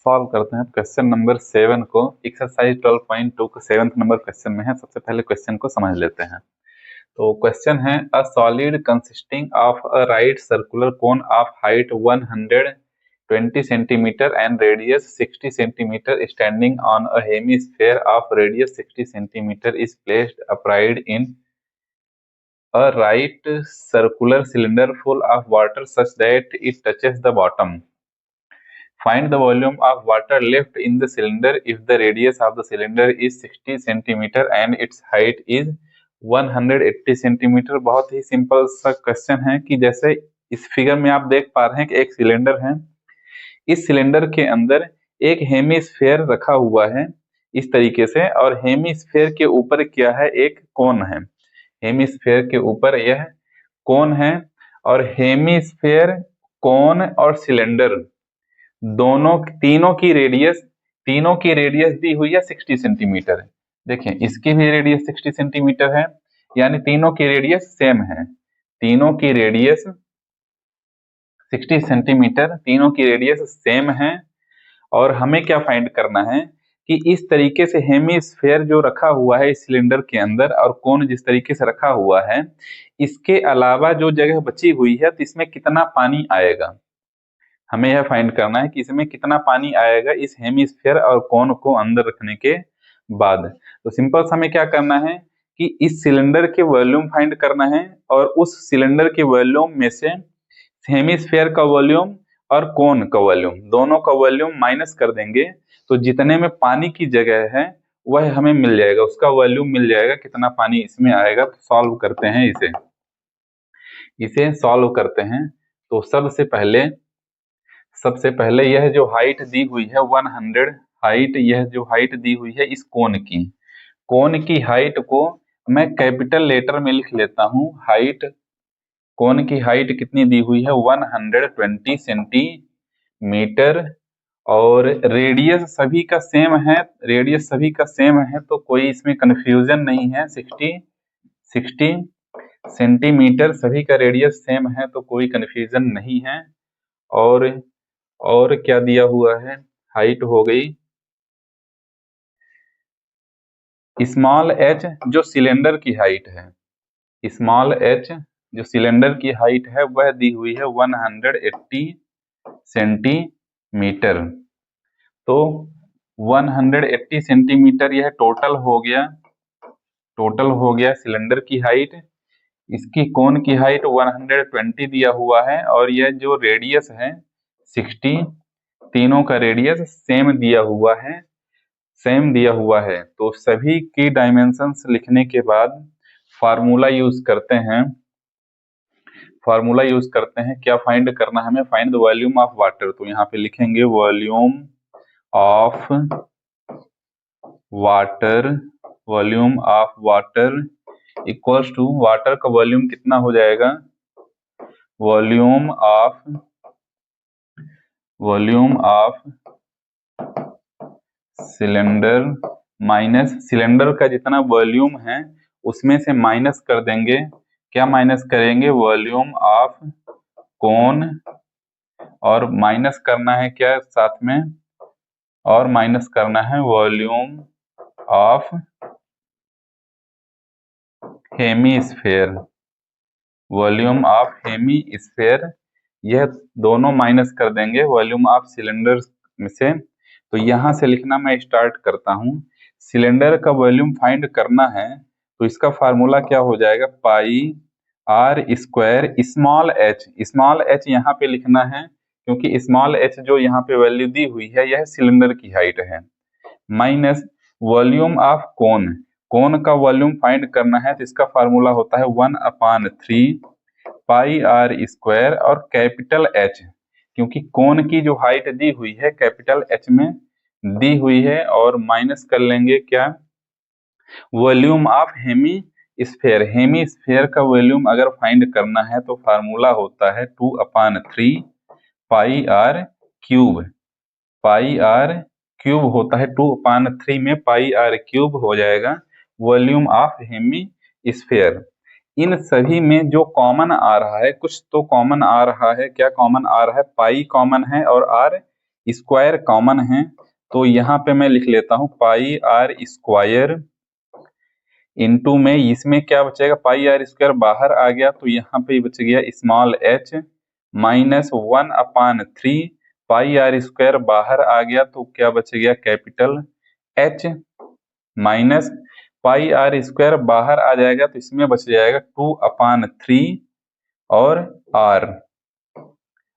Solve करते हैं question number 7 को। एक्सरसाइज 12.2 का 7th नंबर क्वेश्चन में है। सबसे पहले क्वेश्चन को समझ लेते हैं। तो क्वेश्चन है a solid consisting of a right circular cone of height 120 centimetre and radius 60 centimetre standing on a hemisphere of radius 60 centimetre is placed upright in a right circular cylinder full of water such that it touches the bottom. Find the volume of water left in the cylinder if the radius of the cylinder is 60 centimeter and its height is 180 centimetre. बहुत ही simple सा question है कि जैसे इस figure में आप देख पा रहे हैं कि एक सिलेंडर है। इस सिलेंडर के अंदर एक हेमिस्फेयर रखा हुआ है इस तरीके से, और हेमिस्फेयर के ऊपर क्या है, एक कोन है। हेमिस्फेयर के ऊपर यह कोन है, और हेमिस्फेयर, कोन और सिलेंडर दोनों तीनों की रेडियस दी हुई है 60 सेंटीमीटर। देखें, इसकी भी रेडियस 60 सेंटीमीटर है, यानी तीनों की रेडियस सेम है। तीनों की रेडियस 60 सेंटीमीटर, तीनों की रेडियस सेम है। और हमें क्या फाइंड करना है कि इस तरीके से हेमिस्फेयर जो रखा हुआ है इस सिलेंडर के अंदर, और कोन जिस तरीके से रखा हुआ है, इसके अलावा जो जगह बची हुई है तो इसमें कितना पानी आएगा। हमें यह फाइंड करना है कि इसमें कितना पानी आएगा इस हेमिस्फेयर और कोन को अंदर रखने के बाद। तो सिंपल हमें क्या करना है कि इस सिलेंडर के वॉल्यूम फाइंड करना है, और उस सिलेंडर के वॉल्यूम में से हेमिस्फेयर का वॉल्यूम और कोन का वॉल्यूम, दोनों का वॉल्यूम माइनस कर देंगे तो जितने में पानी की जगह है वह हमें मिल जाएगा, उसका वॉल्यूम मिल जाएगा, कितना पानी इसमें आएगा। तो सॉल्व करते हैं, इसे सॉल्व करते हैं। तो सबसे पहले यह जो हाइट दी हुई है 100 हाइट, यह जो हाइट दी हुई है इस कोन की हाइट को मैं कैपिटल लेटर में लिख लेता हूं। हाइट, कोन की हाइट कितनी दी हुई है 120 सेंटीमीटर, और रेडियस सभी का सेम है, तो कोई इसमें कंफ्यूजन नहीं है। 60 सेंटीमीटर सभी का रेडियस सेम है, तो कोई कंफ्यूजन नहीं है। और क्या दिया हुआ है, हाइट हो गई स्मॉल एच जो सिलेंडर की हाइट है, स्मॉल एच जो सिलेंडर की हाइट है वह दी हुई है 180 सेंटीमीटर। तो 180 सेंटीमीटर यह टोटल हो गया सिलेंडर की हाइट। इसकी कोन की हाइट 120 दिया हुआ है, और यह जो रेडियस है 60, तीनों का रेडियस सेम दिया हुआ है। तो सभी की डायमेंशंस लिखने के बाद फार्मूला यूज करते हैं। क्या फाइंड करना है हमें, find the volume of water. तो यहाँ पे लिखेंगे volume of water equals to, water का वॉल्यूम कितना हो जाएगा, volume of cylinder minus cylinder का जितना वॉल्यूम है उसमें से माइनस कर देंगे। क्या माइनस करेंगे, वॉल्यूम ऑफ कोन, और माइनस करना है क्या साथ में, और माइनस करना है वॉल्यूम ऑफ हेमिस्फेयर। यह दोनों माइनस कर देंगे वॉल्यूम ऑफ सिलेंडर में से। तो यहां से लिखना मैं स्टार्ट करता हूं। सिलेंडर का वॉल्यूम फाइंड करना है तो इसका फार्मूला क्या हो जाएगा, पाई आर स्क्वायर स्मॉल एच यहाँ पे लिखना है, क्योंकि स्मॉल एच जो यहाँ पे वैल्यू दी हुई है यह सिलेंडर की हाइट है, माइनस वॉल्यूम ऑफ कोन का वॉल्यूम फाइंड करना है तो इसका फार्मूला होता है 1/3 पाई आर स्क्वायर, और कैपिटल एच, क्योंकि कोन की जो हाइट दी हुई है कैपिटल एच में दी हुई है, और माइनस कर लेंगे क्या, वॉल्यूम ऑफ हेमिस्फेयर का वॉल्यूम अगर फाइंड करना है तो फार्मूला होता है 2/3 पाई आर क्यूब होता है 2/3 में पाई आर क्यूब हो जाएगा वॉल्यूम ऑफ हेमिस्फेयर। इन सभी में जो कॉमन आ रहा है, कुछ तो कॉमन आ रहा है, क्या कॉमन आ रहा है, पाई कॉमन है और आर स्क्वायर कॉमन है, तो यहाँ पे मैं लिख लेता हूँ पाई आर स्क्वायर इनटू में इसमें क्या बचेगा, पाई आर स्क्वायर बाहर आ गया तो यहाँ पे बच गया small H minus 1/3 pi are square बाहर आ गया तो क्या बच गया capital H minus pi are square बाहर आ जाएगा तो इसमें बच जाएगा 2/3 और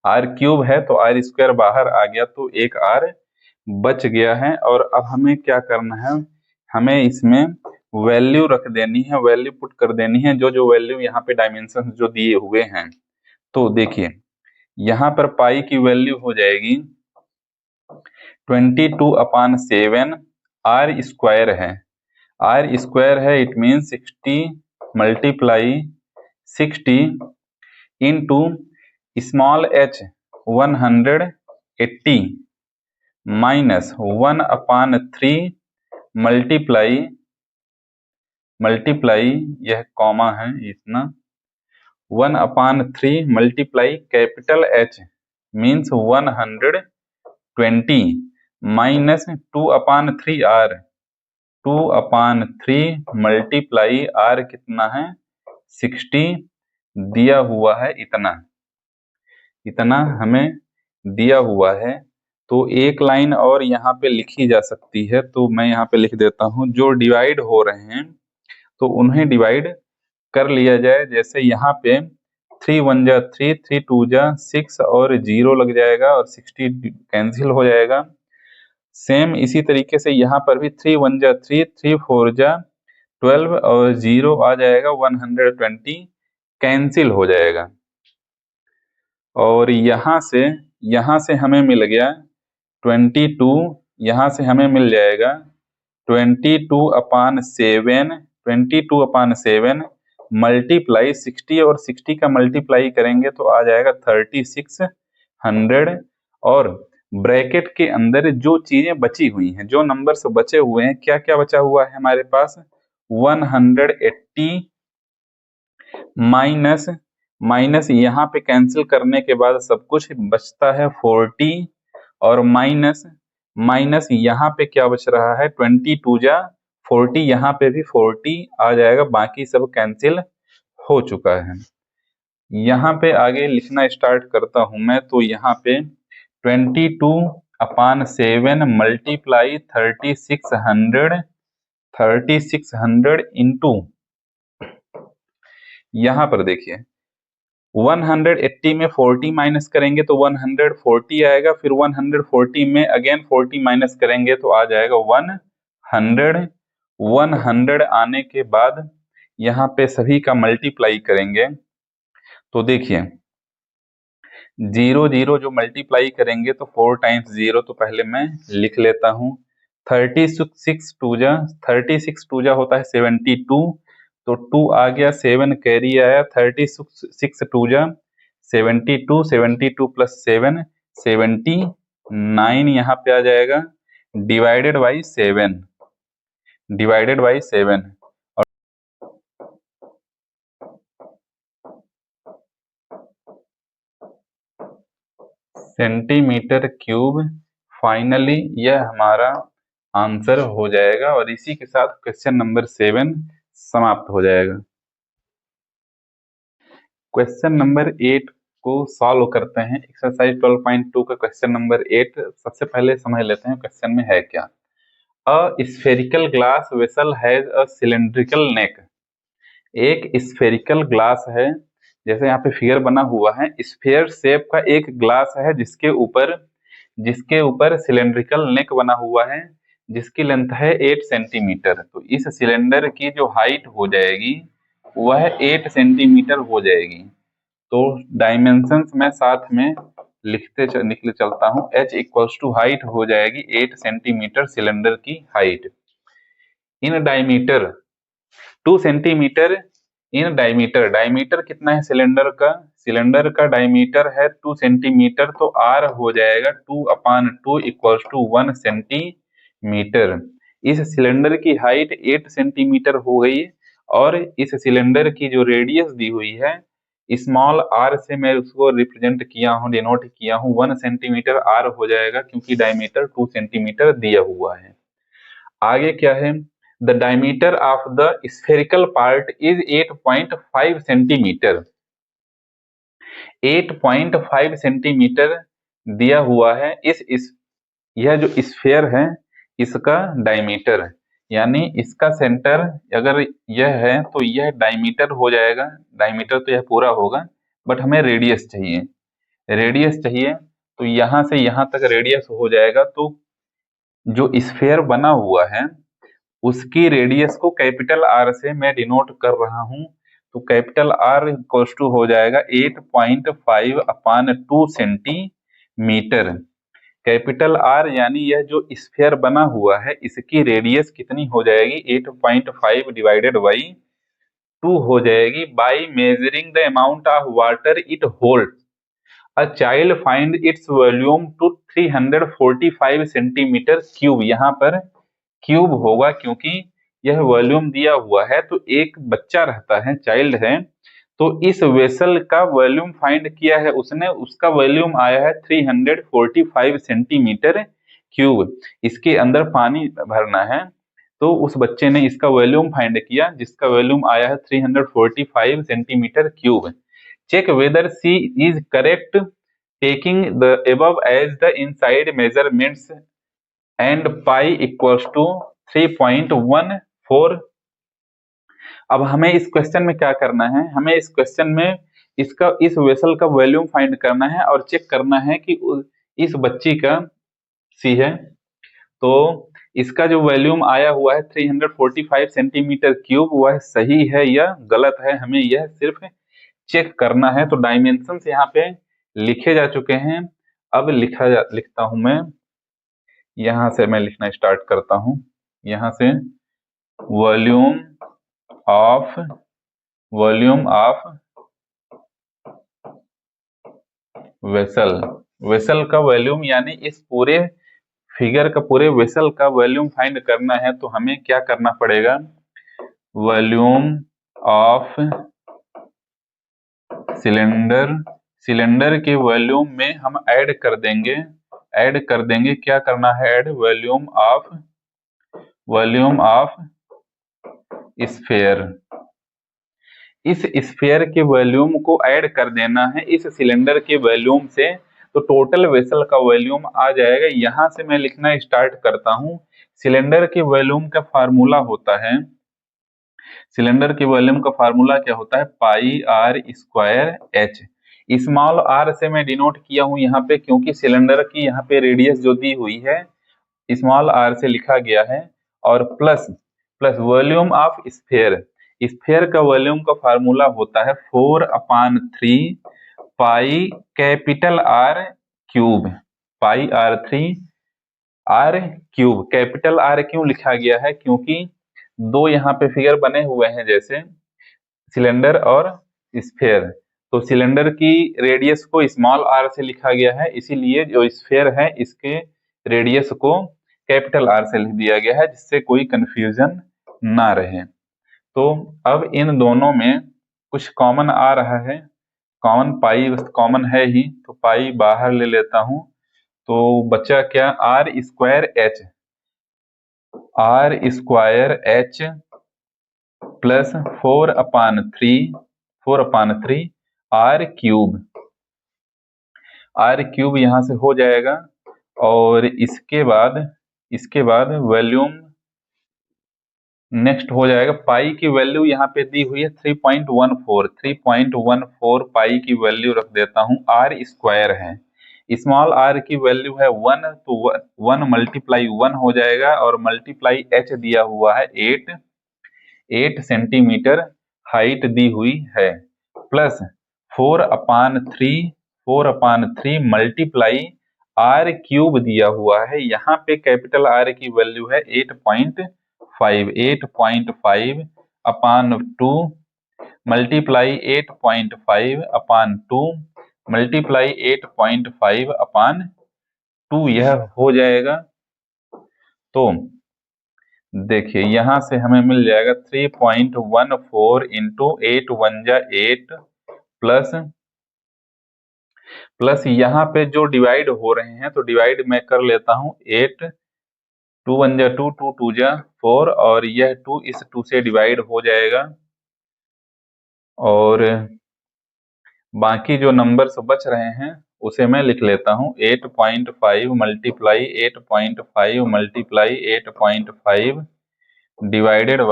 आर क्यूब है तो आर स्क्वायर बाहर आ गया तो एक आर बच गया है। और अब हमें क्या करना है, हमें इसमें वैल्यू रख देनी है, वैल्यू पुट कर देनी है जो जो वैल्यू यहाँ पे डायमेंशन जो दिए हुए हैं। तो देखिए यहाँ पर पाई की वैल्यू हो जाएगी 22/7, आर स्क्वायर है, आर स्क्वायर है it mean 60 multiply 60 into small H 180 minus 1/3 multiply यह कॉमा है इतना 1/3 multiply capital H means 120 minus 2/3 R 2/3 multiply R कितना है 60 दिया हुआ है, इतना हमें दिया हुआ है। तो एक लाइन और यहाँ पे लिखी जा सकती है, तो मैं यहाँ पे लिख देता हूँ जो डिवाइड हो रहे हैं तो उन्हें डिवाइड कर लिया जाए। जैसे यहाँ पे 3 1 जा 3, 3 2 जा 6 और 0 लग जाएगा और 60 कैंसिल हो जाएगा। सेम इसी तरीके से यहाँ पर भी 3 1 जा 3, 3 4 जा 12 और 0 आ जाएगा 120 कैंसिल हो जाएगा। और यहाँ से हमें मिल गया 22, यहाँ से हमें मिल जाएगा 22/7 मल्टीप्लाई 60 और 60 का मल्टीप्लाई करेंगे तो आ जाएगा 3600 और ब्रैकेट के अंदर जो चीजें बची हुई हैं, जो नंबर्स बचे हुए हैं, क्या क्या बचा हुआ है हमारे पास 180 माइनस यहाँ पे कैंसिल करने के बाद सब कुछ बचता है 40 और माइनस यहाँ पे क्या बच रहा है 22 जा 40, यहाँ पे भी 40 आ जाएगा, बाकी सब कैंसिल हो चुका है। यहाँ पे आगे लिखना स्टार्ट करता हूं मैं, तो यहाँ पे 22/7 मल्टीप्लाई 3600 इंटू यहाँ पर देखिए 180 में 40 माइनस करेंगे तो 140 आएगा, फिर 140 में अगेन 40 माइनस करेंगे तो आ जाएगा 100 आने के बाद यहाँ पे सभी का मल्टीप्लाई करेंगे तो देखिए 0 0 जो मल्टीप्लाई करेंगे तो 4 टाइम्स 0, तो पहले मैं लिख लेता हूँ 36 2 जा होता है 72, तो 2 आ गया 7 कैरी आया 36 2 जा 72, 72 प्लस 7 79 यहाँ पे आ जाएगा डिवाइडेड बाई 7 और सेंटीमीटर क्यूब। फाइनली यह हमारा आंसर हो जाएगा और इसी के साथ क्वेश्चन नंबर 7 समाप्त हो जाएगा। क्वेश्चन नंबर 8 को सॉल्व करते हैं। एक्सरसाइज 12.2 का क्वेश्चन नंबर 8 सबसे पहले समझ लेते हैं क्वेश्चन में है क्या। A spherical glass vessel has a cylindrical neck. एक स्फेरिकल ग्लास है, जैसे यहाँ पे फिगर बना हुआ है, स्फेयर शेप का एक ग्लास है जिसके ऊपर सिलेंड्रिकल नेक बना हुआ है जिसकी लेंथ है 8 सेंटीमीटर। तो इस सिलेंडर की जो हाइट हो जाएगी वह 8 सेंटीमीटर हो जाएगी। तो डायमेंशंस में साथ में लिखते चलता हूँ। h इक्वल्स टू हाइट हो जाएगी 8 सेंटीमीटर सिलेंडर की height. In diameter 2 centimetre in diameter कितना है सिलेंडर का डायमीटर है 2 सेंटीमीटर, तो r हो जाएगा 2/2 इक्वल्स टू 1 सेंटीमीटर। इस सिलेंडर की हाइट 8 सेंटीमीटर हो गई और इस सिलेंडर की जो रेडियस दी हुई है स्मॉल आर से मैं उसको रिप्रेजेंट किया हूँ, डिनोट किया हूँ, 1 सेंटीमीटर आर हो जाएगा क्योंकि डायमीटर 2 सेंटीमीटर दिया हुआ है। आगे क्या है, the diameter of the spherical part is 8.5 centimetre. 8.5 centimetre दिया हुआ है। यह जो स्फेयर है इसका डायमीटर, यानी इसका सेंटर अगर यह है तो यह डायमीटर हो जाएगा। डायमीटर तो यह पूरा होगा, बट हमें रेडियस चाहिए। रेडियस चाहिए तो यहाँ से यहाँ तक रेडियस हो जाएगा। तो जो स्फेयर बना हुआ है उसकी रेडियस को कैपिटल आर से मैं डिनोट कर रहा हूं। तो कैपिटल आर इक्वल्स टू हो जाएगा 8.5 अपान 2 सेंटीमीटर। कैपिटल आर यानी यह जो स्फेयर बना हुआ है इसकी रेडियस कितनी हो जाएगी, 8.5 डिवाइडेड बाई 2 हो जाएगी। By measuring the amount of water it hold a child find its volume to 345 centimetre cube. यहाँ पर क्यूब होगा क्योंकि यह वॉल्यूम दिया हुआ है, तो एक बच्चा रहता है, चाइल्ड है, तो इस वेसल का वॉल्यूम फाइंड किया है उसने, उसका वॉल्यूम आया है 345 सेंटीमीटर क्यूब। इसके अंदर पानी भरना है, तो उस बच्चे ने इसका वॉल्यूम फाइंड किया जिसका वॉल्यूम आया है 345 centimetre cube. Check whether C is correct taking the above as the inside measurements and pi equals to 3.14। अब हमें इस क्वेश्चन में क्या करना है, हमें इस क्वेश्चन में इस वेसल का वॉल्यूम फाइंड करना है और चेक करना है कि इस बच्ची का सी है तो इसका जो वॉल्यूम आया हुआ है 345 सेंटीमीटर क्यूब वह सही है या गलत है, हमें यह सिर्फ चेक करना है। तो डायमेंशंस यहाँ पे लिखे जा चुके हैं। अब लिखता हूं मैं, यहां से मैं लिखना स्टार्ट करता हूं। यहां से वॉल्यूम ऑफ वेसल, वेसल का वॉल्यूम यानी इस पूरे फिगर का, पूरे वेसल का वॉल्यूम फाइंड करना है। तो हमें क्या करना पड़ेगा, वॉल्यूम ऑफ सिलेंडर, सिलेंडर के वॉल्यूम में हम ऐड कर देंगे क्या करना है, ऐड वॉल्यूम ऑफ स्फेयर। इस स्फेयर के वॉल्यूम को ऐड कर देना है इस सिलेंडर के वॉल्यूम से, तो टोटल वेसल का वॉल्यूम आ जाएगा। यहां से मैं लिखना स्टार्ट करता हूं। सिलेंडर के वॉल्यूम का फार्मूला होता है, सिलेंडर के वॉल्यूम का फार्मूला क्या होता है, pi are square h. Small r से मैं डिनोट किया हूं यहाँ पे क्योंकि सिलेंडर की यहाँ पे रेडियस जो दी हुई है स्मॉल आर से लिखा गया है, और plus volume of sphere. Sphere का वॉल्यूम का फार्मूला होता है 4/3 pi capital R cube, pi R cube. Capital R क्यों लिखा गया है, क्योंकि दो यहाँ पे फिगर बने हुए हैं जैसे सिलेंडर और स्फेयर, तो सिलेंडर की रेडियस को स्मॉल आर से लिखा गया है, इसीलिए जो स्फेयर है इसके रेडियस को कैपिटल आर से लिख दिया गया है जिससे कोई कंफ्यूजन ना रहे। तो अब इन दोनों में कुछ कॉमन आ रहा है, कॉमन पाई कॉमन है ही, तो पाई बाहर ले लेता हूं। तो बचा क्या, r square h plus 4/3 r cube यहां से हो जाएगा। और इसके बाद वॉल्यूम नेक्स्ट हो जाएगा, पाई की वैल्यू यहाँ पे दी हुई है 3.14 पाई की वैल्यू रख देता हूँ। आर स्क्वायर है, स्मॉल आर की वैल्यू है 1, तो 1 मल्टीप्लाई 1 हो जाएगा, और मल्टीप्लाई एच दिया हुआ है 8 सेंटीमीटर हाइट दी हुई है, प्लस 4/3 मल्टीप्लाई आर क्यूब दिया हुआ है। यहाँ पे कैपिटल आर की वैल्यू है 8.5 अपान 2 मल्टीप्लाई 8.5/2 मल्टीप्लाई 8.5/2, यह हो जाएगा। तो देखिए यहां से हमें मिल जाएगा 3.14 इंटू 8 1 जा 8 प्लस यहाँ पे जो डिवाइड हो रहे हैं तो डिवाइड मैं कर लेता हूँ 8, 2 1 जा 2, 2 2 जा 4, और यह 2 इस 2 से डिवाइड हो जाएगा, और बाकी जो नंबर्स बच रहे हैं उसे मैं लिख लेता हूँ 8.5 मल्टीप्लाई 8.5 मल्टीप्लाई 8.5 डिवाइडेड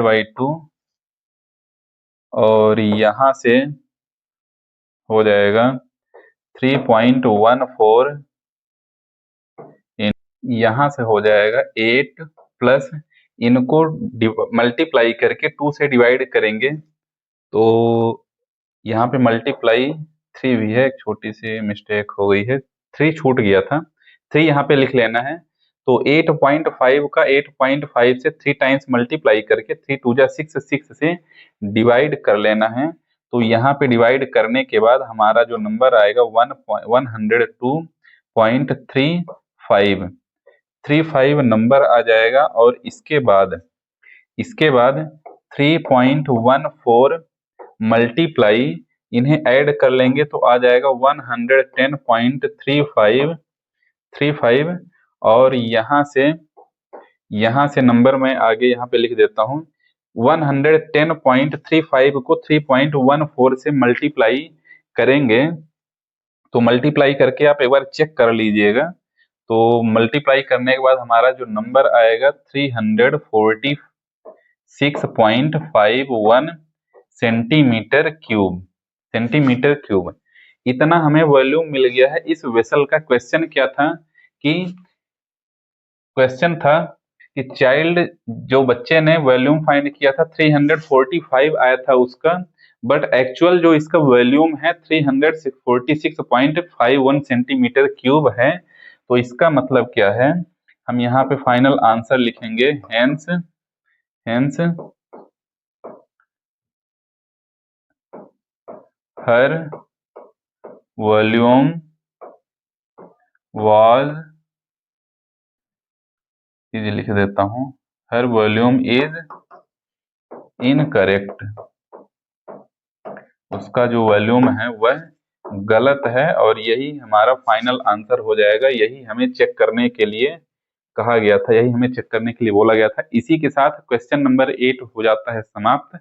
बाई 2 और यहाँ से हो जाएगा 3.14, यहाँ से हो जाएगा 8 प्लस इनको मल्टीप्लाई करके 2 से डिवाइड करेंगे तो यहाँ पे मल्टीप्लाई 3 भी है, एक छोटी सी मिस्टेक हो गई है, 3 छूट गया था, 3 यहाँ पे लिख लेना है। तो 8.5 का 8.5 से 3 टाइम्स मल्टीप्लाई करके 3 2 जा 6 6 से डिवाइड कर लेना है। तो यहाँ पे डिवाइड करने के बाद हमारा जो नंबर आएगा 102.35 नंबर आ जाएगा, और इसके बाद 3.14 मल्टीप्लाई इन्हें ऐड कर लेंगे तो आ जाएगा 110.35, और यहाँ से नंबर मैं आगे यहाँ पे लिख देता हूँ 110.35 को 3.14 से मल्टीप्लाई करेंगे, तो मल्टीप्लाई करके आप एक बार चेक कर लीजिएगा। तो मल्टीप्लाई करने के बाद हमारा जो नंबर आएगा 346.51 सेंटीमीटर क्यूब। इतना हमें वॉल्यूम मिल गया है इस वेसल का। क्वेश्चन क्या था कि चाइल्ड जो बच्चे ने वॉल्यूम फाइंड किया था 345 आया था उसका, बट एक्चुअल जो इसका वॉल्यूम है 346.51 सेंटीमीटर क्यूब है। तो इसका मतलब क्या है, हम यहाँ पे फाइनल आंसर लिखेंगे हेंस हर वॉल्यूम वाज, लिख देता हूँ, हर वॉल्यूम इज इनकरेक्ट, उसका जो वॉल्यूम है वह गलत है, और यही हमारा फाइनल आंसर हो जाएगा। यही हमें चेक करने के लिए कहा गया था, यही हमें चेक करने के लिए बोला गया था। इसी के साथ क्वेश्चन नंबर 8 हो जाता है समाप्त।